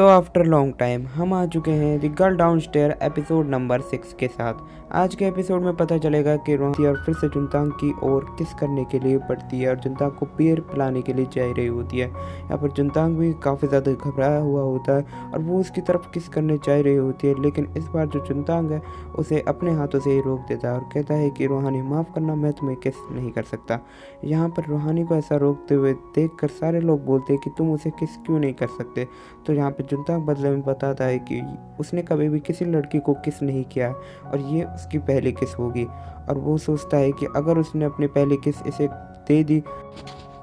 तो after long time हम आ चुके हैं the girl downstair episode number 6 के साथ। आज के एपिसोड में पता चलेगा कि रोहनी और फिर से जुनतांग की ओर किस करने के लिए बढ़ती है और जुनतांग को बियर पिलाने के लिए जा रही होती है। यहाँ पर जुनतांग भी काफ़ी ज़्यादा घबराया हुआ होता है और वो उसकी तरफ किस करने जा रही होती है, लेकिन इस बार जो जुनतांग है उसे अपने हाथों से ही रोक देता है और कहता है कि रूहानी माफ़ करना, मैं तुम्हें किस नहीं कर सकता। यहाँ पर रूहानी को ऐसा रोकते हुए देखकर सारे लोग बोलते हैं कि तुम उसे किस क्यों नहीं कर सकते। तो यहाँ पे जुनतांग बदले में बताता है कि उसने कभी भी किसी लड़की को किस नहीं किया है और ये उसकी पहली किस होगी। और वो सोचता है कि अगर उसने अपनी पहली किस इसे दे दी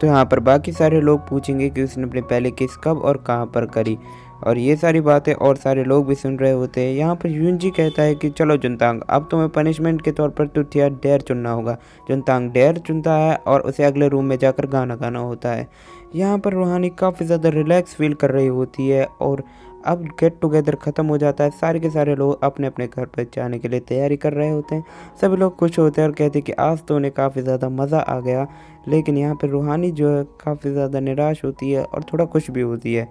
तो यहाँ पर बाकी सारे लोग पूछेंगे कि उसने अपनी पहली किस कब और कहाँ पर करी। और ये सारी बातें और सारे लोग भी सुन रहे होते हैं। यहाँ पर यूनजी कहता है कि चलो जुनतांग, अब तुम्हें पनिशमेंट के तौर पर तुथिया डेयर चुनना होगा। जुनतांग डेयर चुनता है और उसे अगले रूम में जाकर गाना गाना होता है। यहाँ पर रूहानी काफ़ी ज़्यादा रिलैक्स फील कर रही होती है और अब गेट टुगेदर ख़त्म हो जाता है। सारे के सारे लोग अपने अपने घर पर जाने के लिए तैयारी कर रहे होते हैं। सभी लोग खुश होते हैं और कहते हैं कि आज तो उन्हें काफ़ी ज़्यादा मज़ा आ गया। लेकिन यहाँ पर रूहानी जो है काफ़ी ज़्यादा निराश होती है और थोड़ा खुश भी होती है।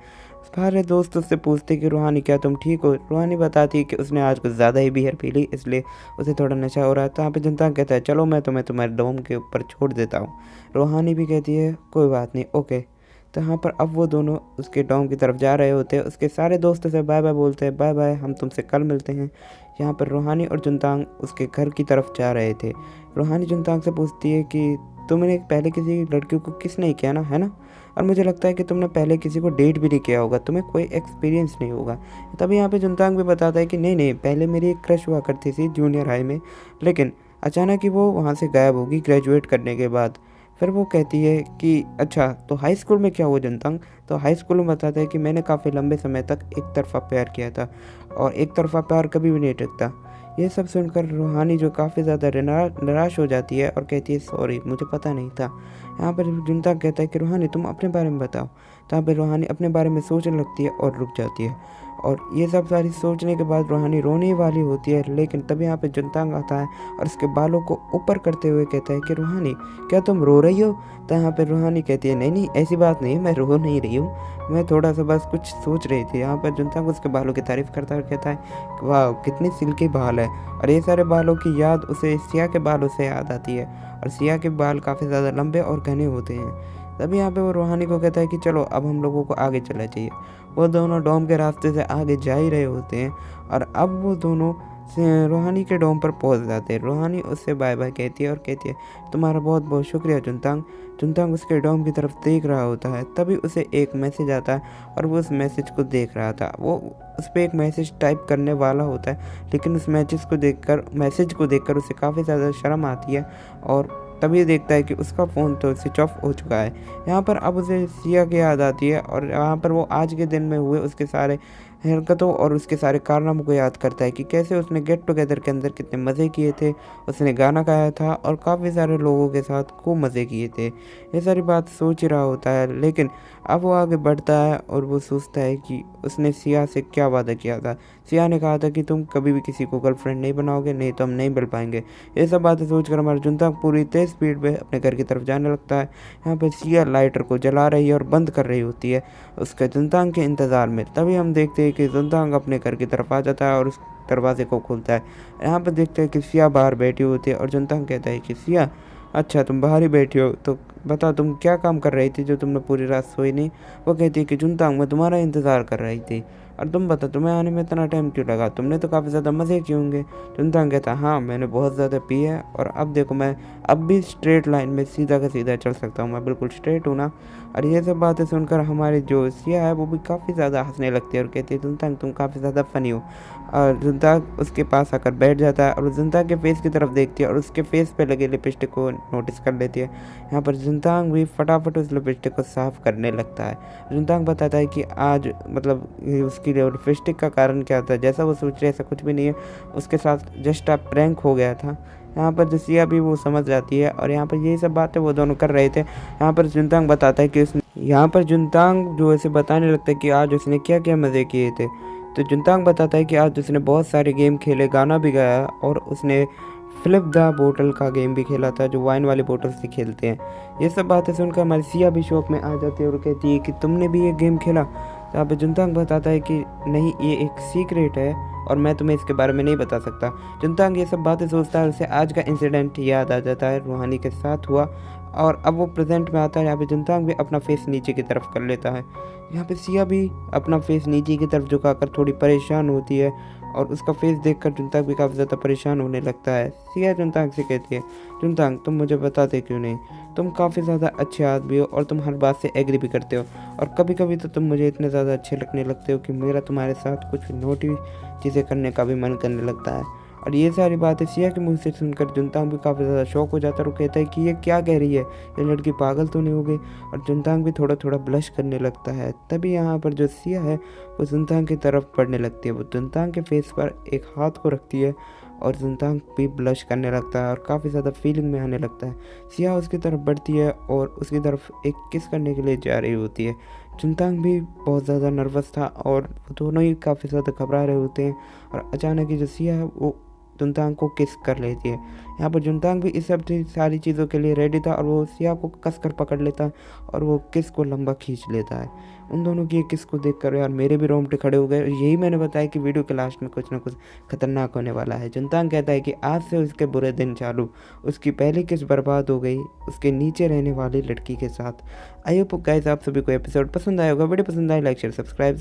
सारे दोस्त उससे पूछते कि रूहानी क्या तुम ठीक हो। रूहानी बताती है कि उसने आज कुछ ज़्यादा ही बियर पी ली, इसलिए उसे थोड़ा नशा हो रहा है। तो यहाँ पे जुनतांग कहता है चलो मैं तुम्हें तुम्हारे डोम के ऊपर छोड़ देता हूँ। रूहानी भी कहती है कोई बात नहीं, ओके। तो यहाँ पर अब वो दोनों उसके डोम की तरफ जा रहे होते हैं। उसके सारे दोस्तों से बाय बाय बोलते हैं, बाय बाय, हम तुमसे कल मिलते हैं। यहाँ पर रूहानी और जुनतांग उसके घर की तरफ जा रहे थे। रूहानी जुनतांग से पूछती है कि तुमने पहले किसी लड़की को किस नहीं किया ना, है ना? और मुझे लगता है कि तुमने पहले किसी को डेट भी नहीं किया होगा, तुम्हें कोई एक्सपीरियंस नहीं होगा। तभी यहाँ पे जुनतांग भी बताता है कि नहीं नहीं, पहले मेरी एक क्रश हुआ करती थी जूनियर हाई में, लेकिन अचानक ही वो वहाँ से गायब होगी ग्रेजुएट करने के बाद। फिर वो कहती है कि अच्छा तो हाई स्कूल में क्या हुआ जुनतांग? तो हाई स्कूल में बताता है कि मैंने काफ़ी लंबे समय तक एक तरफ़ा प्यार किया था और एक तरफ़ा प्यार कभी भी नहीं टिकता। ये सब सुनकर रूहानी जो काफ़ी ज़्यादा निराश हो जाती है और कहती है सॉरी, मुझे पता नहीं था। यहाँ पर जुनतांग कहता है कि रूहानी तुम अपने बारे में बताओ। तो यहाँ पर रूहानी अपने बारे में सोचने लगती है और रुक जाती है। और ये सब सारी सोचने के बाद रूहानी रोने वाली होती है, लेकिन तभी यहाँ पे जुनतांग आता है और उसके बालों को ऊपर करते हुए कहता है कि रूहानी क्या तुम रो रही हो? तो यहाँ पे रूहानी कहती है नहीं नहीं, ऐसी बात नहीं है, मैं रो नहीं रही हूँ, मैं थोड़ा सा बस कुछ सोच रही थी। यहाँ पर जुनतांग उसके बालों की तारीफ़ करता है और कहता है वाह कितनी सिल्की बाल है। और ये सारे बालों की याद उसे सिया के बालों से याद आती है और सिया के बाल काफ़ी ज़्यादा लंबे और घने होते हैं। तभी यहाँ पे वो रूहानी को कहता है कि चलो अब हम लोगों को आगे चलना चाहिए। वो दोनों डोम के रास्ते से आगे जा ही रहे होते हैं और अब वो दोनों रूहानी के डोम पर पहुंच जाते हैं। रूहानी उससे बाय बाय कहती है और कहती है तुम्हारा बहुत बहुत शुक्रिया जुनतांग। जुनतांग उसके डोम की तरफ देख रहा होता है, तभी उसे एक मैसेज आता है और वो उस मैसेज को देख रहा था। वो उस पर एक मैसेज टाइप करने वाला होता है, लेकिन उस मैसेज को देखकर उसे काफ़ी ज़्यादा शर्म आती है और तभी देखता है कि उसका फ़ोन तो स्विच ऑफ हो चुका है। यहाँ पर अब उसे सिया की याद आती है और यहाँ पर वो आज के दिन में हुए उसके सारे हरकतों और उसके सारे कारनामों को याद करता है कि कैसे उसने गेट टुगेदर के अंदर कितने मज़े किए थे, उसने गाना गाया था और काफ़ी सारे लोगों के साथ खूब मज़े किए थे। ये सारी बात सोच ही रहा होता है, लेकिन अब वो आगे बढ़ता है और वो सोचता है कि उसने सिया से क्या वादा किया था। सिया ने कहा था कि तुम कभी भी किसी को गर्लफ्रेंड नहीं बनाओगे, नहीं तो हम नहीं मिल पाएंगे। ये सब बातें सोचकर हमारा जुनतांग पूरी तेज़ स्पीड में अपने घर की तरफ जाने लगता है। यहाँ पर सिया लाइटर को जला रही है और बंद कर रही होती है उसके जुनतांग के इंतज़ार में। तभी हम देखते हैं कि जुनतांग अपने घर की तरफ आ जाता है और उस दरवाजे को खोलता है। यहाँ पर देखते हैं कि सिया बाहर बैठी होती है और जुनतांग कहता है कि सिया अच्छा तुम बाहर ही बैठी हो, तो बताओ तुम क्या काम कर रही थी जो तुमने पूरी रात सोई नहीं? वो कहती है कि जुनतांग मैं तुम्हारा इंतज़ार कर रही थी, और तुम बताओ तुम्हें आने में इतना टाइम क्यों लगा, तुमने तो काफ़ी ज़्यादा मज़े किए होंगे। जुनतांग कहता है हाँ मैंने बहुत ज़्यादा पी है और अब देखो मैं अब भी स्ट्रेट लाइन में सीधा का सीधा चल सकता हूँ, मैं बिल्कुल स्ट्रेट हूँ ना। और ये सब बातें सुनकर हमारी जो सिया है वो भी काफ़ी ज़्यादा हंसने लगती है और कहती है जुनतांग तुम काफ़ी ज़्यादा फ़नी हो। और जुनतांग उसके पास आकर बैठ जाता है और जुनतांग के फेस की तरफ देखती है और उसके फेस पे लगे लिपस्टिक को नोटिस कर लेती है। यहाँ पर जुनतांग भी फटाफट उस लिपस्टिक को साफ़ करने लगता है। जुनतांग बताता है कि आज मतलब उसकी लिपस्टिक का कारण क्या था, जैसा वो सोच रही है ऐसा कुछ भी नहीं है, उसके साथ जस्ट आप प्रैंक हो गया था। यहाँ पर जो सिया भी वो समझ जाती है और यहाँ पर यही सब बातें वो दोनों कर रहे थे। यहाँ पर जुनतांग बताता है कि उसने यहाँ पर जुनतांग जो ऐसे बताने लगता है कि आज उसने क्या क्या मज़े किए थे। तो जुनतांग बताता है कि आज उसने बहुत सारे गेम खेले, गाना भी गाया और उसने फ्लिप द बोतल का गेम भी खेला था जो वाइन वाली बोतल से खेलते हैं। ये सब बातें सुनकर हमारी सिया भी शौक में आ जाती है और कहती है कि तुमने भी ये गेम खेला। जहाँ पे जुनतांग बताता है कि नहीं, ये एक सीक्रेट है और मैं तुम्हें इसके बारे में नहीं बता सकता। जुनतांग ये सब बातें सोचता है, उसे आज का इंसिडेंट याद आ जाता है रूहानी के साथ हुआ, और अब वो प्रेजेंट में आता है। यहाँ पे जुनतांग भी अपना फेस नीचे की तरफ कर लेता है। यहाँ पे सिया भी अपना फेस नीचे की तरफ झुकाकर थोड़ी परेशान होती है, और उसका फेस देखकर जुनतांग भी काफ़ी ज़्यादा परेशान होने लगता है। सिया जुनतांग से कहती है, जुनतांग तुम मुझे बताते क्यों नहीं? तुम काफ़ी ज़्यादा अच्छे आदमी हो और तुम हर बात से एग्री भी करते हो, और कभी कभी तो तुम मुझे इतने ज़्यादा अच्छे लगने लगते हो कि मेरा तुम्हारे साथ कुछ नोटी चीज़ें करने का भी मन करने लगता है। और ये सारी बातें सिया के मुंह से सुनकर जुनतांग भी काफ़ी ज़्यादा शौक हो जाता है और वो कहता है कि ये क्या कह रही है, ये लड़की पागल तो नहीं हो गई? और जुनतांग भी थोड़ा थोड़ा ब्लश करने लगता है। तभी यहाँ पर जो सिया है वो जुनतांग की तरफ बढ़ने लगती है। वो जुनतांग के फेस पर एक हाथ को रखती है और जुनतांग भी ब्लश करने लगता है और काफ़ी ज़्यादा फीलिंग में आने लगता है। सिया उसकी तरफ बढ़ती है और उसकी तरफ एक किस करने के लिए जा रही होती है। जुनतांग भी बहुत ज़्यादा नर्वस था और वो दोनों ही काफ़ी ज़्यादा घबरा रहे होते हैं, और अचानक ही जो सिया है वो जुनतांग को किस कर लेती है। यहाँ पर जुनतांग भी इस सब सारी चीज़ों के लिए रेडी था, और वो सिया को कस कर पकड़ लेता है और वो किस को लंबा खींच लेता है। उन दोनों की किस को देखकर यार मेरे भी रोंगटे खड़े हो गए। यही मैंने बताया कि वीडियो के लास्ट में कुछ ना कुछ खतरनाक होने वाला है। जुनतांग कहता है कि आज से उसके बुरे दिन चालू। उसकी पहली किस बर्बाद हो गई उसके नीचे रहने वाली लड़की के साथ। आई होप गाइस आप सभी को एपिसोड पसंद आया होगा। वीडियो पसंद आए लाइक शेयर सब्सक्राइब।